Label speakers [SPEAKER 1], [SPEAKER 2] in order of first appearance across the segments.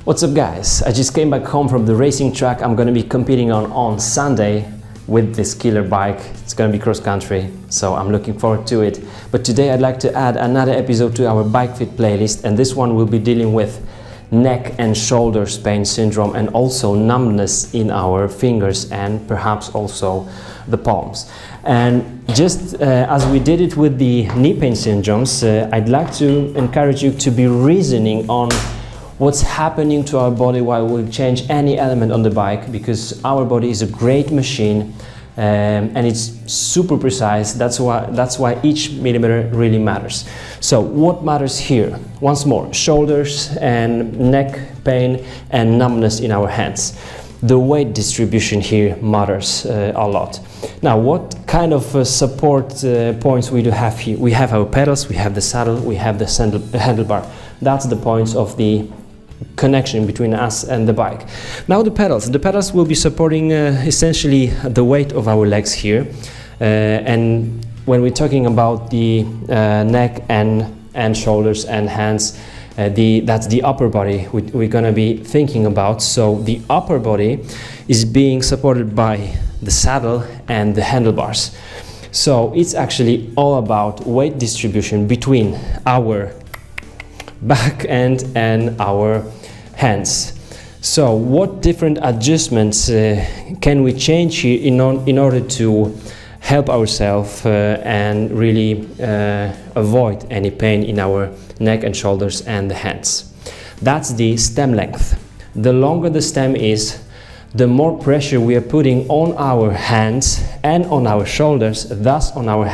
[SPEAKER 1] What's up guys, I just came back home from the racing track I'm gonna be competing on Sunday with this killer bike. It's gonna be cross country, so I'm looking forward to it. But today I'd like to add another episode to our bike fit playlist, and this one will be dealing with neck and shoulders pain syndrome and also numbness in our fingers and perhaps also the palms. And just as we did it with the knee pain syndromes, I'd like to encourage you to be reasoning on what's happening to our body while we change any element on the bike, because our body is a great machine and it's super precise. That's why each millimeter really matters. So what matters here? Once more, shoulders and neck pain and numbness in our hands. The weight distribution here matters a lot. Now, what kind of support points we do have here? We have our pedals, we have the saddle, we have the handlebar. That's the points of the connection between us and the bike. Now the pedals will be supporting essentially the weight of our legs here, and when we're talking about the neck and shoulders and hands, that's the upper body we're gonna be thinking about. So the upper body is being supported by the saddle and the handlebars. So it's actually all about weight distribution between our back end and our hands. So what different adjustments can we change here in order to help ourselves and really avoid any pain in our neck and shoulders and the hands? That's the stem length. The longer the stem is, the more pressure we are putting on our hands and on our shoulders, thus on our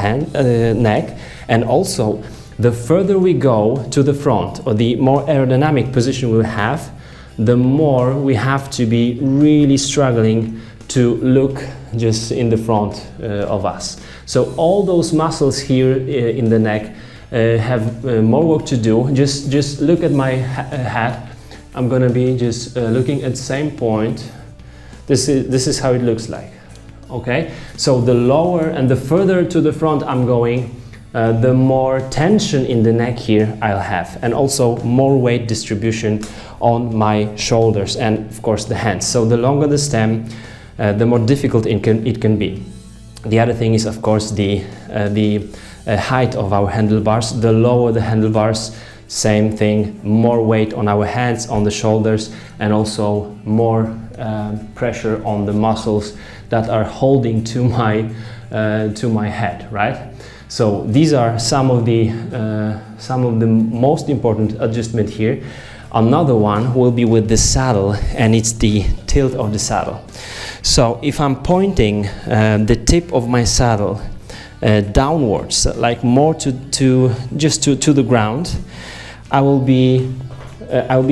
[SPEAKER 1] neck, and also the further we go to the front, or the more aerodynamic position we'll have, the more we have to be really struggling to look just in the front of us. So all those muscles here in the neck have more work to do. Just look at my hat. I'm gonna be just looking at the same point. This is how it looks like. Okay, so the lower and the further to the front I'm going, the more tension in the neck here I'll have, and also more weight distribution on my shoulders and of course the hands. So the longer the stem, the more difficult it can be. The other thing is of course the height of our handlebars. The lower the handlebars, same thing, more weight on our hands, on the shoulders, and also more pressure on the muscles that are holding to my head, right? So these are some of the most important adjustment here. Another one will be with the saddle, and it's the tilt of the saddle. So if I'm pointing the tip of my saddle downwards, like more to the ground, I will be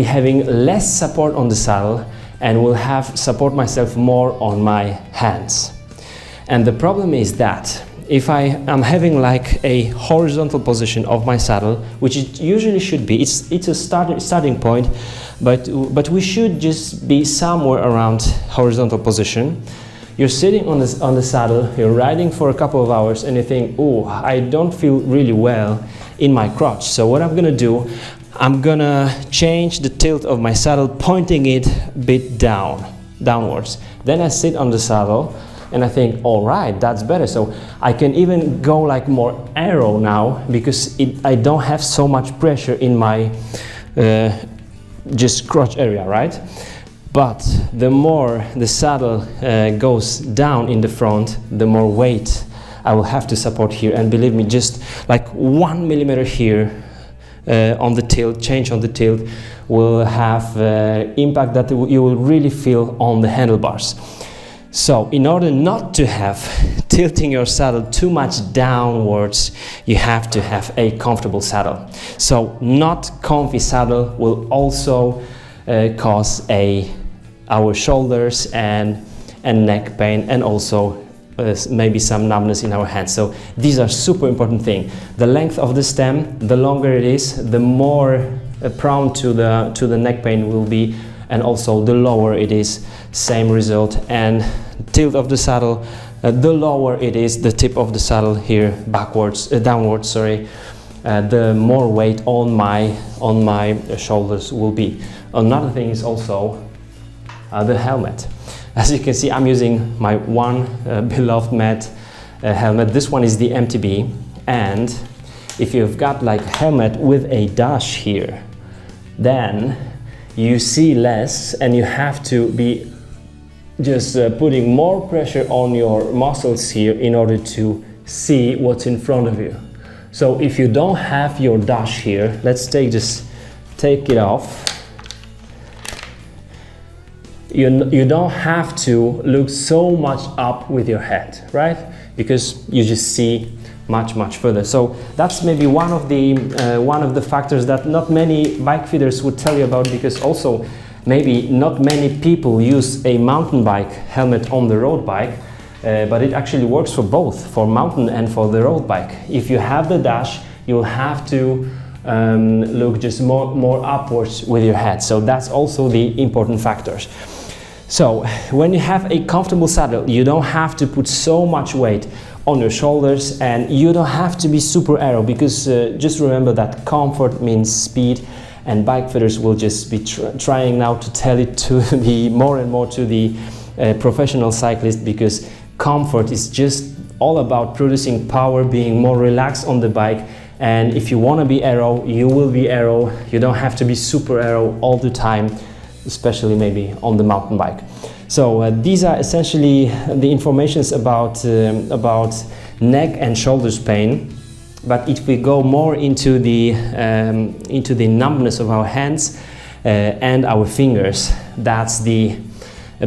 [SPEAKER 1] having less support on the saddle and will have support myself more on my hands. And the problem is that if I am having like a horizontal position of my saddle, which it usually should be, it's a starting point, but we should just be somewhere around horizontal position. You're sitting on the saddle, you're riding for a couple of hours, and you think, oh, I don't feel really well in my crotch. So what I'm gonna do, I'm gonna change the tilt of my saddle, pointing it a bit downwards. Then I sit on the saddle and I think, all right, that's better. So I can even go like more aero now, because I don't have so much pressure in my just crotch area, right? But the more the saddle goes down in the front, the more weight I will have to support here. And believe me, just like 1 millimeter here on the tilt, change on the tilt, will have impact that you will really feel on the handlebars. So in order not to have tilting your saddle too much downwards, you have to have a comfortable saddle. So not comfy saddle will also cause our shoulders and neck pain, and also maybe some numbness in our hands. So these are super important things. The length of the stem, the longer it is, the more prone to the neck pain will be, and also the lower it is, same result. And tilt of the saddle, the lower it is, the tip of the saddle here downwards, sorry, the more weight on my shoulders will be. Another thing is also the helmet. As you can see, I'm using my one beloved Met helmet. This one is the MTB, and if you've got like a helmet with a dash here, then you see less and you have to be just putting more pressure on your muscles here in order to see what's in front of you. So if you don't have your dash here, let's take it off. You don't have to look so much up with your head, right? Because you just see much further. So that's maybe one of the factors that not many bike fitters would tell you about, because also maybe not many people use a mountain bike helmet on the road bike, but it actually works for both, for mountain and for the road bike. If you have the dash, you'll have to look just more upwards with your head. So that's also the important factors. So when you have a comfortable saddle, you don't have to put so much weight on your shoulders, and you don't have to be super aero, because just remember that comfort means speed, and bike fitters will just be trying now to tell it to the more and more to the professional cyclist, because comfort is just all about producing power, being more relaxed on the bike. And if you want to be aero, you will be aero. You don't have to be super aero all the time, especially maybe on the mountain bike. So these are essentially the informations about neck and shoulders pain. But if we go more into the numbness of our hands and our fingers, that's the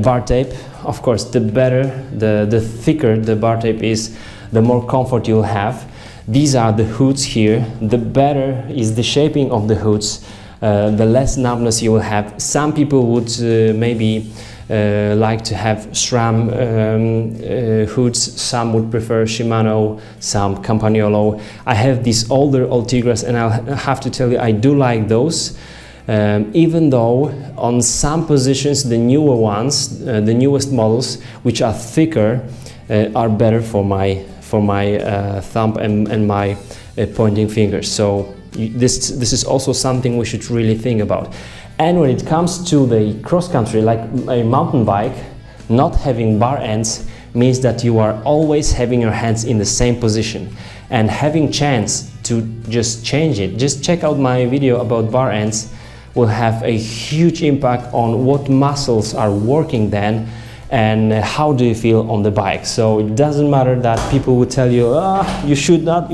[SPEAKER 1] bar tape. Of course, the better, the thicker the bar tape is, the more comfort you'll have. These are the hoods here. The better is the shaping of the hoods, the less numbness you will have. Some people would maybe like to have SRAM hoods. Some would prefer Shimano, some Campagnolo. I have these older Ultegras, and I'll have to tell you, I do like those. Even though on some positions the newer ones, the newest models, which are thicker, are better for my thumb and my pointing fingers. So this is also something we should really think about. And when it comes to the cross country, like a mountain bike, not having bar ends means that you are always having your hands in the same position, and having chance to just change it. Just check out my video about bar ends. Will have a huge impact on what muscles are working then, and how do you feel on the bike. So it doesn't matter that people will tell you, you should not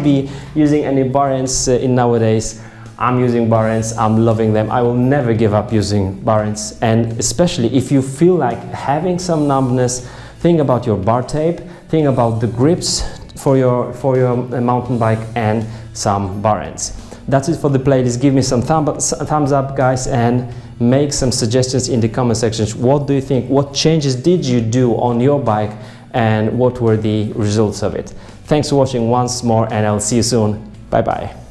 [SPEAKER 1] be using any bar ends in nowadays. I'm using bar ends, I'm loving them. I will never give up using bar ends. And especially if you feel like having some numbness, think about your bar tape, think about the grips for your mountain bike, and some bar ends. That's it for the playlist. Give me some thumbs up, guys, and make some suggestions in the comment sections. What do you think? What changes did you do on your bike, and what were the results of it? Thanks for watching once more, and I'll see you soon. Bye bye.